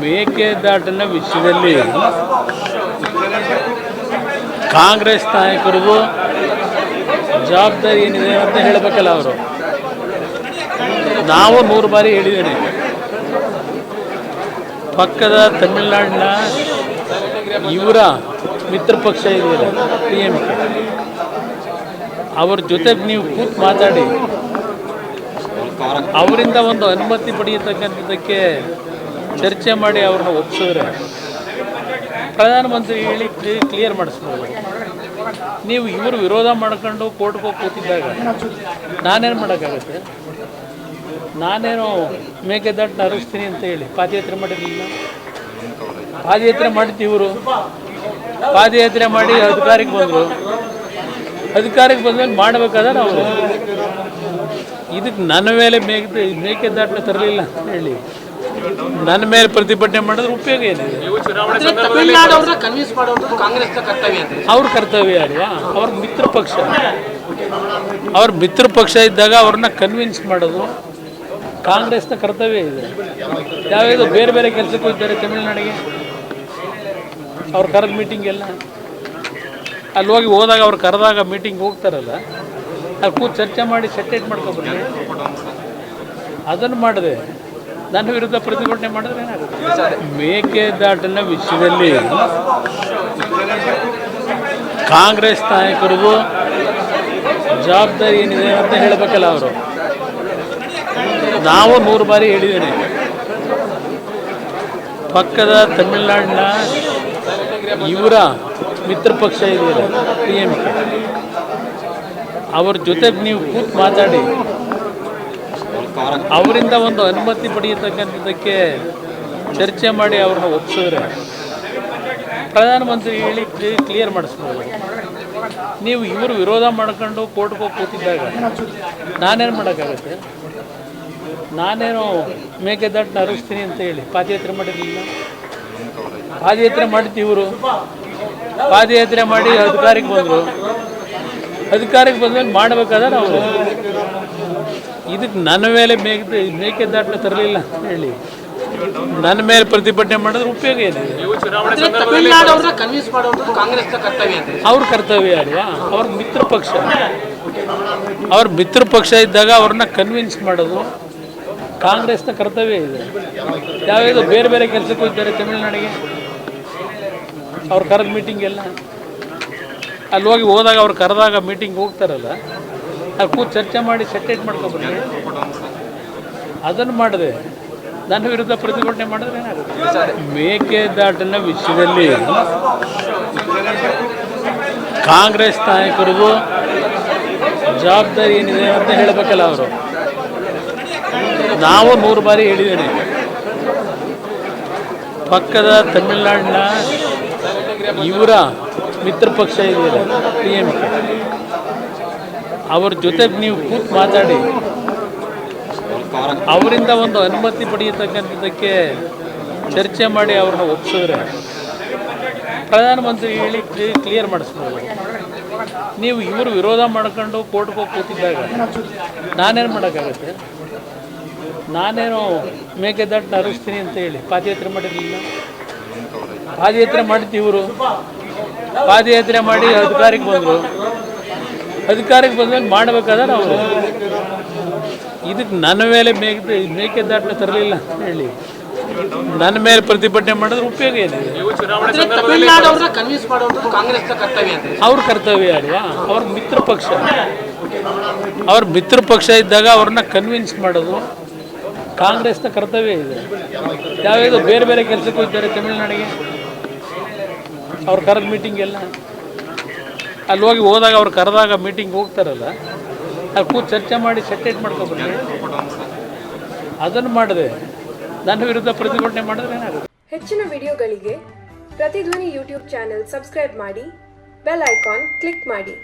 ಮೇಕೆದಾಟಿನ ವಿಷಯದಲ್ಲಿ ಕಾಂಗ್ರೆಸ್ ನಾಯಕರಿಗೂ ಜವಾಬ್ದಾರಿ ಏನಿದೆ ಅಂತ ಹೇಳಬೇಕಲ್ಲ. ಅವರು ನಾವು 100 ಬಾರಿ ಹೇಳಿದ್ದೇನೆ. ಪಕ್ಕದ ತಮಿಳುನಾಡಿನ ಇವರ ಮಿತ್ರ ಪಕ್ಷ ಇದೆಯಲ್ಲ PMK, ಅವ್ರ ಜೊತೆಗೆ ನೀವು ಕೂತು ಮಾತಾಡಿ, ಅವರಿಂದ ಒಂದು ಅನುಮತಿ ಪಡೆಯತಕ್ಕಂಥದ್ದಕ್ಕೆ ಚರ್ಚೆ ಮಾಡಿ ಅವ್ರನ್ನ ಒಪ್ಪಿಸಿದ್ರೆ ಪ್ರಧಾನಮಂತ್ರಿ ಹೇಳಿ ಕ್ಲಿಯರ್ ಮಾಡಿಸ್ಬೋದು. ನೀವು ಇವರು ವಿರೋಧ ಮಾಡ್ಕೊಂಡು ಕೋರ್ಟ್ಗೆ ಹೋಗಿ ಕೂತಿದ್ದಾಗ ನಾನೇನು ಮಾಡೋಕ್ಕಾಗುತ್ತೆ? ನಾನೇನು ಮೇಕೆದಾಟನ್ನ ಹರಿಸ್ತೀನಿ ಅಂತ ಹೇಳಿ ಪಾದಯಾತ್ರೆ ಮಾಡಿರಲಿಲ್ಲ. ಪಾದಯಾತ್ರೆ ಮಾಡಿದ್ದು ಇವರು. ಪಾದಯಾತ್ರೆ ಮಾಡಿ ಅಧಿಕಾರಕ್ಕೆ ಬಂದರು. ಅಧಿಕಾರಕ್ಕೆ ಬಂದ್ಮೇಲೆ ಮಾಡಬೇಕಾದ್ರೆ ಅವರು ಇದಕ್ಕೆ ನನ್ನ ಮೇಲೆ ಮೇಕೆದಾಟನ್ನ ತರಲಿಲ್ಲ ಅಂತ ಹೇಳಿ ನನ್ನ ಮೇಲೆ ಪ್ರತಿಭಟನೆ ಮಾಡಿದ್ರೆ ಉಪಯೋಗ ಏನಿದೆ? ಅವ್ರ ಕರ್ತವ್ಯ ಅಲ್ವಾ? ಅವ್ರ ಮಿತ್ರ ಪಕ್ಷ ಇದ್ದಾಗ ಅವ್ರನ್ನ ಕನ್ವಿನ್ಸ್ ಮಾಡೋದು ಕಾಂಗ್ರೆಸ್ನ ಕರ್ತವ್ಯ ಇದೆ. ಯಾವ್ಯಾವುದು ಬೇರೆ ಬೇರೆ ಕೆಲಸಕ್ಕೂ ಇದ್ದಾರೆ ತಮಿಳುನಾಡಿಗೆ. ಅವ್ರು ಕರೆದ ಮೀಟಿಂಗ್ ಎಲ್ಲ ಅಲ್ಲಿ ಹೋದಾಗ ಅವ್ರು ಕರೆದಾಗ ಮೀಟಿಂಗ್ ಹೋಗ್ತಾರಲ್ಲ, ಅಲ್ಲಿ ಕೂತು ಚರ್ಚೆ ಮಾಡಿ ಸೆಟೇಟ್ ಮಾಡ್ಕೊಬರ್ಲಿ. ಅದನ್ನು ಮಾಡಿದೆ ನನ್ನ ವಿರುದ್ಧ ಪ್ರತಿಭಟನೆ ಮಾಡಿದ್ರೆ ಏನಾಗುತ್ತೆ? ಮೇಕೆದಾಟಿನ ವಿಷಯದಲ್ಲಿ ಕಾಂಗ್ರೆಸ್ ನಾಯಕರಿಗೂ ಜವಾಬ್ದಾರಿ ಏನಿದೆ ಅಂತ ಹೇಳಬೇಕಲ್ಲ. ಅವರು ನಾವು 100 ಬಾರಿ ಹೇಳಿದ್ದೇನೆ. ಪಕ್ಕದ ತಮಿಳುನಾಡಿನ ಇವರ ಮಿತ್ರ ಪಕ್ಷ ಇದೆಯಲ್ಲ PMK, ಅವ್ರ ಜೊತೆಗೆ ನೀವು ಕೂತು ಮಾತಾಡಿ, ಅವರಿಂದ ಒಂದು ಅನುಮತಿ ಪಡೆಯತಕ್ಕಂಥದ್ದಕ್ಕೆ ಚರ್ಚೆ ಮಾಡಿ ಅವ್ರನ್ನ ಒಪ್ಪಿಸಿದ್ರೆ ಪ್ರಧಾನಮಂತ್ರಿ ಹೇಳಿ ಕ್ಲಿಯರ್ ಮಾಡಿಸ್ಬೋದು. ನೀವು ಇವರು ವಿರೋಧ ಮಾಡ್ಕೊಂಡು ಕೋರ್ಟ್ಗೆ ಹೋಗಿ ಕೂತಿದ್ದಾಗ ನಾನೇನು ಮಾಡೋಕ್ಕಾಗುತ್ತೆ? ನಾನೇನು ಮೇಕೆದಾಟನ್ನ ಹರಿಸ್ತೀನಿ ಅಂತ ಹೇಳಿ ಪಾದಯಾತ್ರೆ ಮಾಡಿರಲಿಲ್ಲ. ಪಾದಯಾತ್ರೆ ಮಾಡಿದ್ದು ಇವರು. ಪಾದಯಾತ್ರೆ ಮಾಡಿ ಅಧಿಕಾರಕ್ಕೆ ಬಂದರು. ಅಧಿಕಾರಕ್ಕೆ ಬಂದ್ಮೇಲೆ ಮಾಡಬೇಕಾದ್ರೆ ಅವರು ಇದಕ್ಕೆ ನನ್ನ ಮೇಲೆ ಮೇಕೆದಾಟನ್ನ ತರಲಿಲ್ಲ ಅಂತ ಹೇಳಿ ನನ್ನ ಮೇಲೆ ಪ್ರತಿಭಟನೆ ಮಾಡಿದ್ರೆ ಉಪಯೋಗ ಏನಿದೆ? ಅವ್ರ ಕರ್ತವ್ಯ ಅಲ್ವಾ? ಅವ್ರ ಮಿತ್ರ ಪಕ್ಷ ಇದ್ದಾಗ ಅವ್ರನ್ನ ಕನ್ವಿನ್ಸ್ ಮಾಡೋದು ಕಾಂಗ್ರೆಸ್ನ ಕರ್ತವ್ಯ ಇದೆ. ಯಾವ್ಯಾವುದು ಬೇರೆ ಬೇರೆ ಕೆಲಸಕ್ಕೂ ಇದ್ದಾರೆ ತಮಿಳುನಾಡಿಗೆ. ಅವ್ರು ಕರೆದ ಮೀಟಿಂಗ್ ಎಲ್ಲ ಅಲ್ಲಿ ಹೋದಾಗ ಅವ್ರು ಕರೆದಾಗ ಮೀಟಿಂಗ್ ಹೋಗ್ತಾರಲ್ಲ, ಅಲ್ಲಿ ಕೂತು ಚರ್ಚೆ ಮಾಡಿ ಸೆಟೇಟ್ ಮಾಡ್ಕೊಬರ್ಲಿ. ಅದನ್ನು ಮಾಡಿದೆ ನನ್ನ ವಿರುದ್ಧ ಪ್ರತಿಭಟನೆ ಮಾಡಿದ್ರೆ ಏನಾಗುತ್ತೆ? ಮೇಕೆದಾಟಿನ ವಿಷಯದಲ್ಲಿ ಕಾಂಗ್ರೆಸ್ ನಾಯಕರಿಗೂ ಜವಾಬ್ದಾರಿ ಏನಿದೆ ಅಂತ ಹೇಳಬೇಕಲ್ಲ. ಅವರು ನಾವು 100 ಬಾರಿ ಹೇಳಿದ್ದೇನೆ. ಪಕ್ಕದ ತಮಿಳುನಾಡಿನ ಇವರ ಮಿತ್ರ ಪಕ್ಷ ಇದೆಯಲ್ಲ PMK, ಅವ್ರ ಜೊತೆಗೆ ನೀವು ಕೂತು ಮಾತಾಡಿ, ಅವರಿಂದ ಒಂದು ಅನುಮತಿ ಪಡೆಯತಕ್ಕಂಥದ್ದಕ್ಕೆ ಚರ್ಚೆ ಮಾಡಿ ಅವ್ರನ್ನ ಒಪ್ಪಿಸಿದ್ರೆ ಪ್ರಧಾನಮಂತ್ರಿ ಹೇಳಿ ಕ್ಲಿಯರ್ ಮಾಡಿಸ್ಬೋದು. ನೀವು ಇವರು ವಿರೋಧ ಮಾಡ್ಕೊಂಡು ಕೋರ್ಟ್ಗೆ ಹೋಗಿ ಕೂತಿದ್ದಾಗ ನಾನೇನು ಮಾಡೋಕ್ಕಾಗುತ್ತೆ? ನಾನೇನು ಮೇಕೆದಾಟನ್ನ ಹರಿಸ್ತೀನಿ ಅಂತ ಹೇಳಿ ಪಾದಯಾತ್ರೆ ಮಾಡಿರಲಿಲ್ಲ. ಪಾದಯಾತ್ರೆ ಮಾಡಿದ್ದು ಇವರು. ಪಾದಯಾತ್ರೆ ಮಾಡಿ ಅಧಿಕಾರಕ್ಕೆ ಬಂದರು. ಅಧಿಕಾರಕ್ಕೆ ಬಂದ್ಮೇಲೆ ಮಾಡಬೇಕಾದ್ರೆ ಅವರು ಇದಕ್ಕೆ ನನ್ನ ಮೇಲೆ ಮೇಕೆದಾಟನ್ನ ತರಲಿಲ್ಲ ಅಂತ ಹೇಳಿ ನನ್ನ ಮೇಲೆ ಪ್ರತಿಭಟನೆ ಮಾಡಿದ್ರೆ ಉಪಯೋಗ ಏನಿದೆ? ಅವ್ರ ಕರ್ತವ್ಯ ಅಲ್ವಾ? ಅವ್ರ ಮಿತ್ರ ಪಕ್ಷ ಇದ್ದಾಗ ಅವ್ರನ್ನ ಕನ್ವಿನ್ಸ್ ಮಾಡೋದು ಕಾಂಗ್ರೆಸ್ನ ಕರ್ತವ್ಯ ಇದೆ. ಯಾವ್ಯಾವುದು ಬೇರೆ ಬೇರೆ ಕೆಲಸಕ್ಕೂ ಇದ್ದಾರೆ ತಮಿಳುನಾಡಿಗೆ. ಅವ್ರು ಕರೆದ ಮೀಟಿಂಗ್ ಎಲ್ಲ ಅಲ್ಲಿ ಹೋದಾಗ ಅವ್ರು ಕರೆದಾಗ ಮೀಟಿಂಗ್ ಹೋಗ್ತಾರಲ್ಲ, ಅಲ್ಲಿ ಕೂತು ಚರ್ಚೆ ಮಾಡಿ ಸೆಟೇಟ್ ಮಾಡ್ಕೊಬರ್ಲಿ. ಅದನ್ನು ಮಾಡಿದೆ ನನ್ನ ವಿರುದ್ಧ ಪ್ರತಿಭಟನೆ ಮಾಡಿದ್ರೆ ಏನಾಗುತ್ತೆ? ಹೆಚ್ಚಿನ ವಿಡಿಯೋಗಳಿಗೆ ಪ್ರತಿಧ್ವನಿ ಯೂಟ್ಯೂಬ್ ಚಾನೆಲ್ ಸಬ್ಸ್ಕ್ರೈಬ್ ಮಾಡಿ, ಬೆಲ್ ಐಕಾನ್ ಕ್ಲಿಕ್ ಮಾಡಿ.